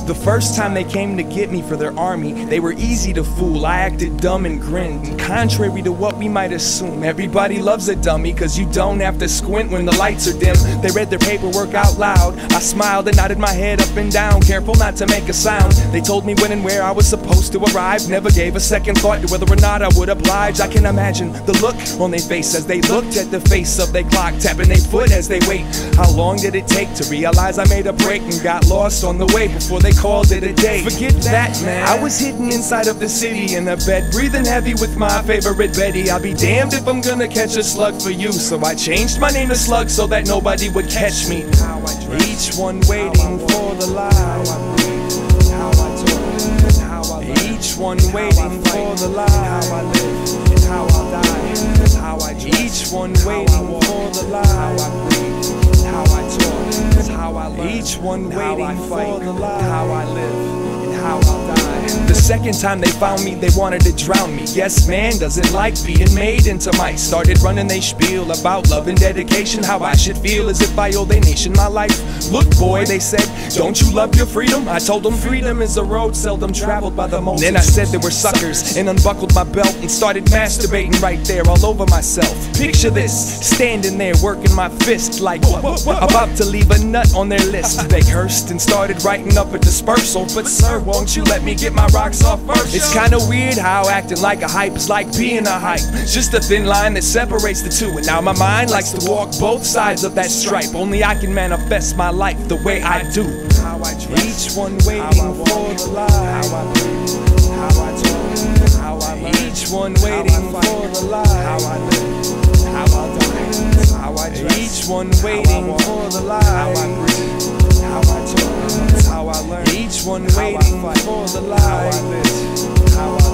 The first time they came to get me for their army, they were easy to fool. I acted dumb and grinned, and contrary to what we might assume, everybody loves a dummy, cause you don't have to squint when the lights are dim. They read their paperwork out loud. I smiled and nodded my head up and down, careful not to make a sound. They told me when and where I was supposed to arrive, never gave a second thought to whether or not I would oblige. I can imagine the look on their face as they looked at the face of their clock, tapping their foot as they wait. How long did it take to realize I made a break and got lost on the way before they called it a day? Forget that, man. I was hidden inside of the city in a bed, breathing heavy with my favorite Betty. I'll be damned if I'm gonna catch a slug for you, so I changed my name to Slug so that nobody would catch me. Each one waiting for the light. Each one waiting for the light. How I live and how I die. How I dress. Each one waiting for the light. How I breathe. How I talk. How I learn. Each one waiting for the light. How I live and how I'll die. The second time they found me, they wanted to drown me. Yes, man doesn't like being made into mice. Started running they spiel about love and dedication, how I should feel as if I owe their nation my life. Look, boy, they said, don't you love your freedom? I told them freedom is a road seldom traveled by the most. Then I said they were suckers and unbuckled my belt and started masturbating right there all over myself. Picture this, standing there working my fist like about to leave a nut on their list. They cursed and started writing up a dispersal, but sir, won't you let me get my rocks off first? It's kinda weird how acting like a hype is like being a hype, just a thin line that separates the two. And now my mind likes to walk both sides of that stripe. Only I can manifest my life the way I do. How I dress, each one waiting for the light. How I breathe, how I talk, how I learn. Each one waiting for the light. How I live, how I die. How I dress, each one waiting for the light. How I breathe, how I talk, how I learn. Each one waiting for the light. How I live, how I die.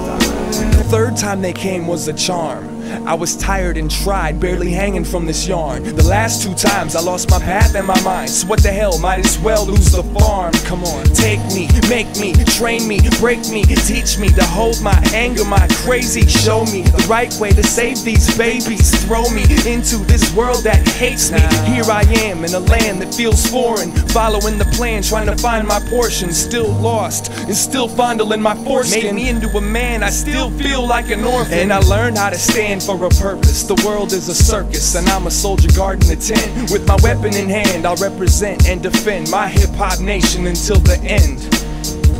The third time they came was a charm. I was tired and tried, barely hanging from this yarn. The last two times I lost my path and my mind, so what the hell, might as well lose the farm. Come on, take me, make me, train me, break me, teach me to hold my anger, my crazy. Show me the right way to save these babies. Throw me into this world that hates me. Here I am in a land that feels foreign, following the plan, trying to find my portion. Still lost and still fondling my foreskin. Made me into a man, I still feel like an orphan. And I learned how to stand for a purpose. The world is a circus and I'm a soldier guarding the tent. With my weapon in hand, I'll represent and defend my hip-hop nation until the end.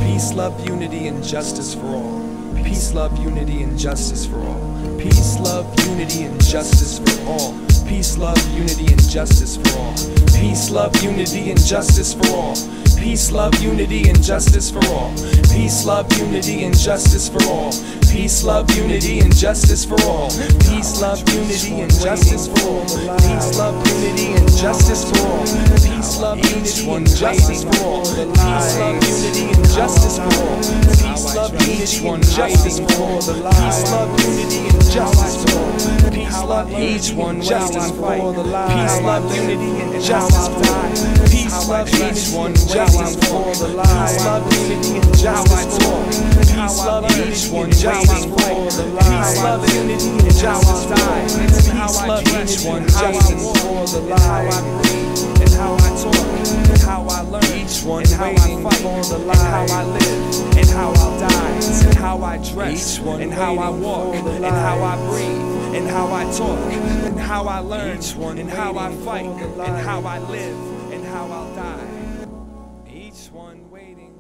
Peace, love, unity, and justice for all. Peace, love, unity, and justice for all. Peace, love, unity, and justice for all. Peace, love, unity, and justice for all. Peace, love, unity, and justice for all. Peace, love, unity, and justice for all. Peace, love, unity, and justice for all. Peace, love, unity, and justice for all. Peace, love, unity, and justice for all. Peace, love, unity, and justice for all. Peace, love, unity, and justice for all. Peace, love, unity, and justice for all. Peace, love, unity, and justice for all. Peace, love, unity, and justice for all. Peace, love, each one justice for the light. Peace, love, unity, and justice for all. Peace, love, each one justice for the light. Peace, love, unity, and justice for all. Peace, love, each one justice for the light. Peace, love, unity, and justice for all. Peace, love, each one justice for the light. How I breathe and how I talk and how I learn. Each one waiting for the light. How I live and how I'll die and how I dress and how I walk and how I breathe and how I talk and how I learn and how I fight and how I live and how I'll die. Each one waiting.